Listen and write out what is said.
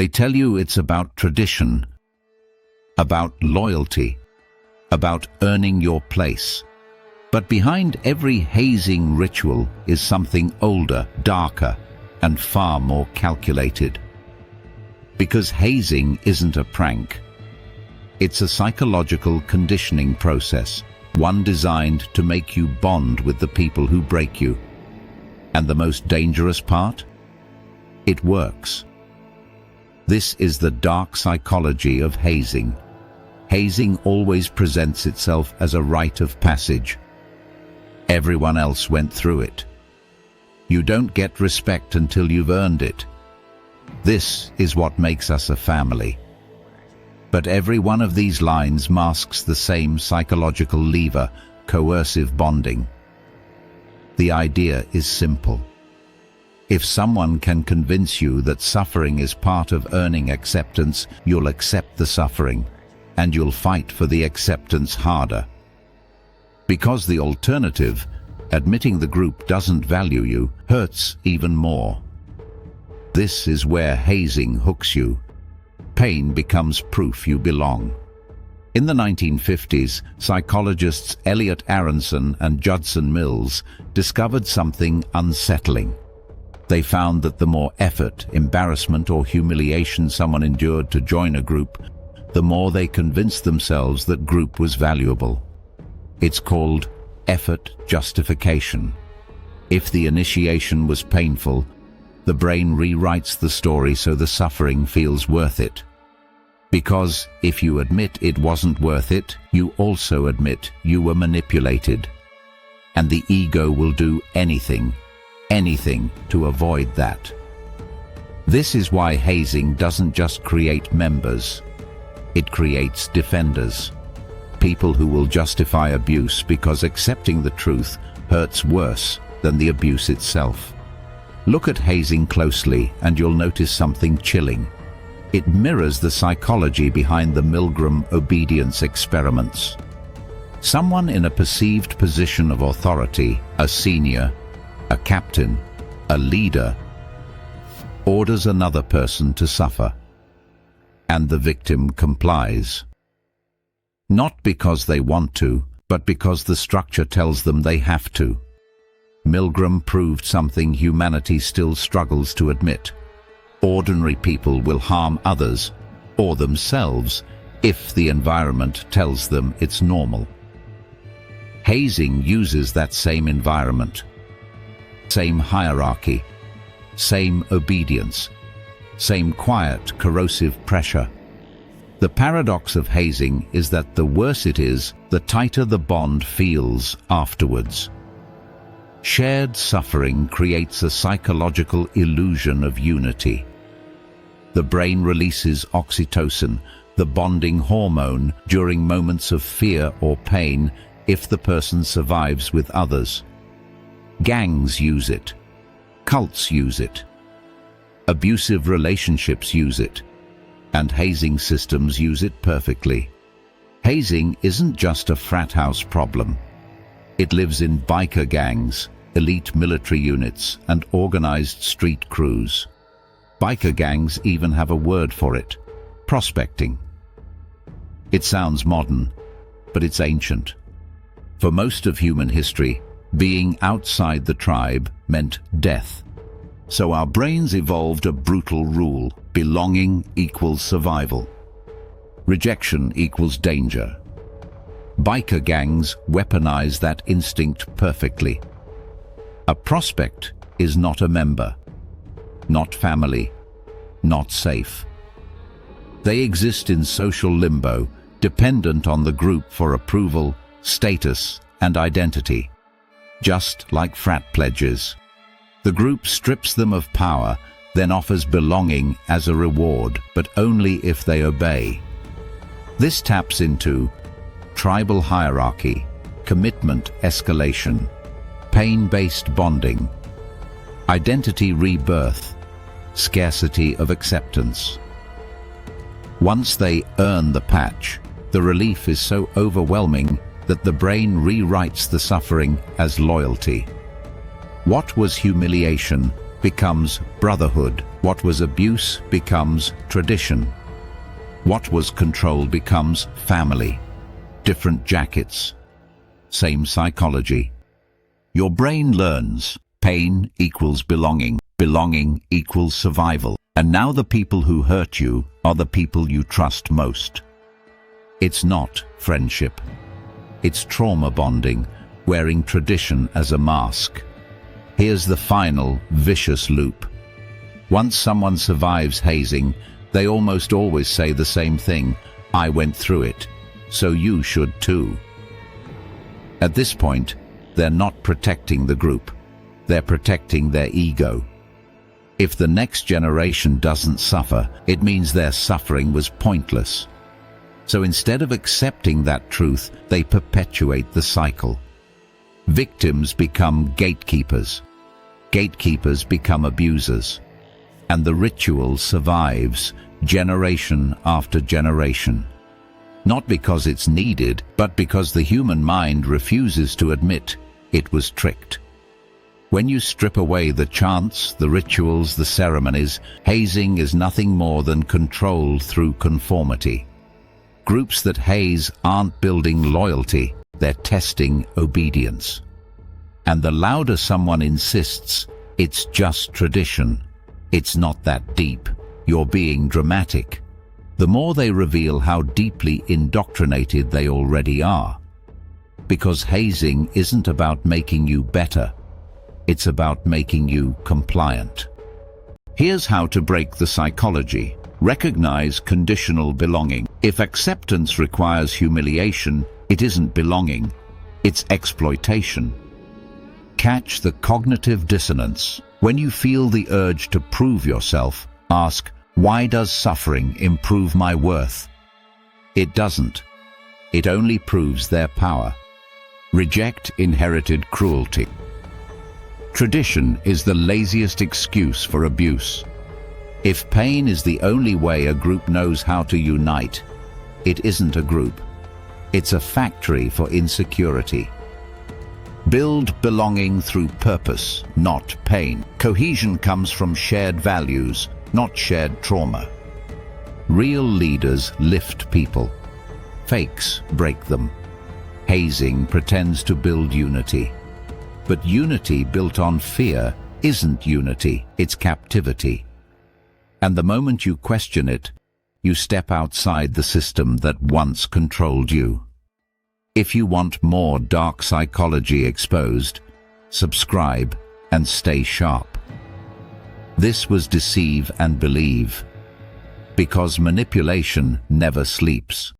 They tell you it's about tradition, about loyalty, about earning your place. But behind every hazing ritual is something older, darker, and far more calculated. Because hazing isn't a prank. It's a psychological conditioning process, one designed to make you bond with the people who break you. And the most dangerous part? It works. This is the dark psychology of hazing. Hazing always presents itself as a rite of passage. Everyone else went through it. You don't get respect until you've earned it. This is what makes us a family. But every one of these lines masks the same psychological lever, coercive bonding. The idea is simple. If someone can convince you that suffering is part of earning acceptance, you'll accept the suffering, and you'll fight for the acceptance harder. Because the alternative, admitting the group doesn't value you, hurts even more. This is where hazing hooks you. Pain becomes proof you belong. In the 1950s, psychologists Elliot Aronson and Judson Mills discovered something unsettling. They found that the more effort, embarrassment, or humiliation someone endured to join a group, the more they convinced themselves that group was valuable. It's called effort justification. If the initiation was painful, the brain rewrites the story so the suffering feels worth it. Because if you admit it wasn't worth it, you also admit you were manipulated. And the ego will do anything to avoid that. This is why hazing doesn't just create members, it creates defenders. People who will justify abuse because accepting the truth hurts worse than the abuse itself. Look at hazing closely and you'll notice something chilling. It mirrors the psychology behind the Milgram obedience experiments. Someone in a perceived position of authority, a senior, a captain, a leader, orders another person to suffer, and the victim complies. Not because they want to, but because the structure tells them they have to. Milgram proved something humanity still struggles to admit. Ordinary people will harm others, or themselves, if the environment tells them it's normal. Hazing uses that same environment, same hierarchy, same obedience, same quiet, corrosive pressure. The paradox of hazing is that the worse it is, the tighter the bond feels afterwards. Shared suffering creates a psychological illusion of unity. The brain releases oxytocin, the bonding hormone, during moments of fear or pain if the person survives with others. Gangs use it. Cults use it. Abusive relationships use it. And hazing systems use it perfectly. Hazing isn't just a frat house problem. It lives in biker gangs, elite military units, and organized street crews. Biker gangs even have a word for it: prospecting. It sounds modern, but it's ancient. For most of human history, being outside the tribe meant death. So our brains evolved a brutal rule: belonging equals survival. Rejection equals danger. Biker gangs weaponize that instinct perfectly. A prospect is not a member, not family, not safe. They exist in social limbo, dependent on the group for approval, status, and identity. Just like frat pledges. The group strips them of power, then offers belonging as a reward, but only if they obey. This taps into tribal hierarchy, commitment escalation, pain-based bonding, identity rebirth, scarcity of acceptance. Once they earn the patch, the relief is so overwhelming that the brain rewrites the suffering as loyalty. What was humiliation becomes brotherhood, What was abuse becomes tradition. What was control becomes family. Different jackets, same psychology. Your brain learns pain equals belonging, belonging equals survival. And now the people who hurt you are the people you trust most. It's not friendship. It's trauma bonding, wearing tradition as a mask. Here's the final vicious loop. Once someone survives hazing, they almost always say the same thing: I went through it, so you should too. At this point, they're not protecting the group. They're protecting their ego. If the next generation doesn't suffer, it means their suffering was pointless. So instead of accepting that truth, they perpetuate the cycle. Victims become gatekeepers. Gatekeepers become abusers. And the ritual survives generation after generation. Not because it's needed, but because the human mind refuses to admit it was tricked. When you strip away the chants, the rituals, the ceremonies, hazing is nothing more than control through conformity. Groups that haze aren't building loyalty, they're testing obedience. And the louder someone insists, it's just tradition, it's not that deep, you're being dramatic, the more they reveal how deeply indoctrinated they already are. Because hazing isn't about making you better, it's about making you compliant. Here's how to break the psychology. Recognize conditional belonging. If acceptance requires humiliation, it isn't belonging, it's exploitation. Catch the cognitive dissonance. When you feel the urge to prove yourself, ask, why does suffering improve my worth? It doesn't. It only proves their power. Reject inherited cruelty. Tradition is the laziest excuse for abuse. If pain is the only way a group knows how to unite, it isn't a group. It's a factory for insecurity. Build belonging through purpose, not pain. Cohesion comes from shared values, not shared trauma. Real leaders lift people. Fakes break them. Hazing pretends to build unity. But unity built on fear isn't unity, it's captivity. And the moment you question it, you step outside the system that once controlled you. If you want more dark psychology exposed, subscribe and stay sharp. This was Deceive and Believe, because manipulation never sleeps.